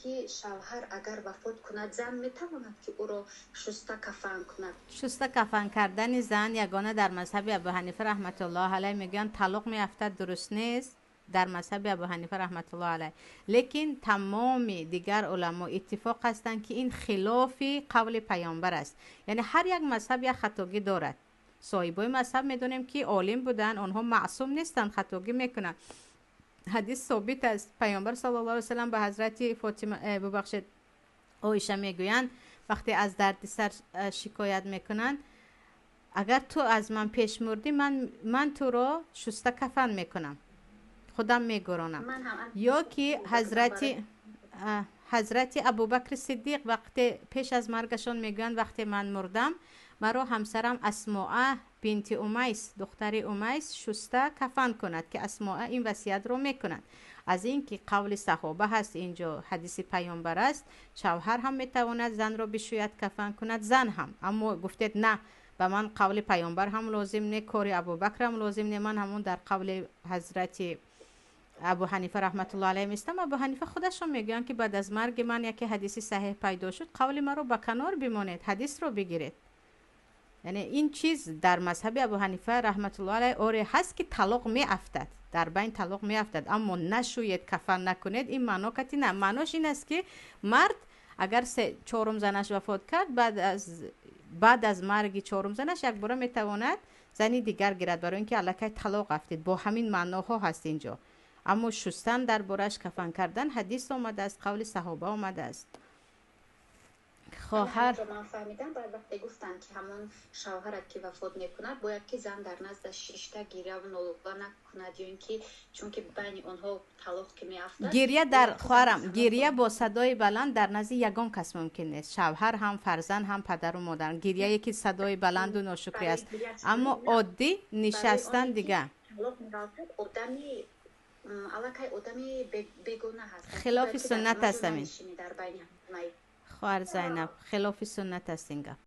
که شوهر اگر وفات کند زن میتواند که او را شسته کفن کند؟ شسته کفن کردن زن یگانه در مذهب ابو حنیفه رحمت الله علیه میگن طلاق میافتد، درست نیست در مذهب ابو حنیفه رحمت الله علیه. لیکن تمام دیگر علما اتفاق هستند که این خلاف قول پیامبر است. یعنی هر یک مذهب یک خطاگی دارد. صاحبای مذهب میدونیم که عالم بودن، آنها معصوم نیستن، خطاگی میکنن. حدیث ثابت است، پیامبر صلی الله علیه و سلم به حضرت فاطمه ببخشید عایشه میگویند وقتی از درد سر شکایت میکنند اگر تو از من پیش مردی من تو را شسته کفن میکنم، خودم میگرانم. یا که حضرت ابوبکر صدیق وقتی پیش از مرگشان میگویند وقتی من مردم مرا همسرم اسماء بنت امیس دختر امیس شسته کفن کند، که اسماء این وصیت رو میکند. از این که قول صحابه هست، اینجا حدیث پیامبر است، شوهر هم میتواند زن رو بشوید کفن کند، زن هم. اما گفتید نه به من قول پیامبر هم لازم نه، کار ابوبکر هم لازم نه، من همون در قول حضرت ابو حنیفه رحمت الله علیه میستم. ابو حنیفه خودشون میگن که بعد از مرگ من یکی حدیثی صحیح پیدا شد، قول من رو به کنار بمانید، حدیث رو بگیرید. یعنی این چیز در مذهب ابو حنیفه رحمت الله علیه آره هست که طلاق می افتد، در بین طلاق می افتد، اما نشوید کفن نکنید این معنا کتی نه. معناش این است که مرد اگر چهارم زنش وفات کرد بعد از مرگ چهارم زنش یک بار میتواند زنی دیگر گیرد، برای اینکه الکی طلاق افتید. با همین معناها هست اینجا. اما شستن در برش کفن کردن حدیث آمده است، قول صحابه آمده است. خواهر من فهمیدم باید وقتی گفتن که همون شوهرت که وفات میکند باید که زن در نزدش رشته گریه و نالوده نکند، یا اینکه چون که بین آنها طلاق که میافتد گریه در خواهرم گریه با صدای بلند در نزد یگان کس ممکن نیست، شوهر هم فرزند هم پدر و مادر. گریه یکی صدای بلند و ناشکری است، اما عادی نشستن دیگه آدمی الکی آدمی بیگانه هست، خلاف سنت است. خواهر زینب خلاف سنت است این گپ.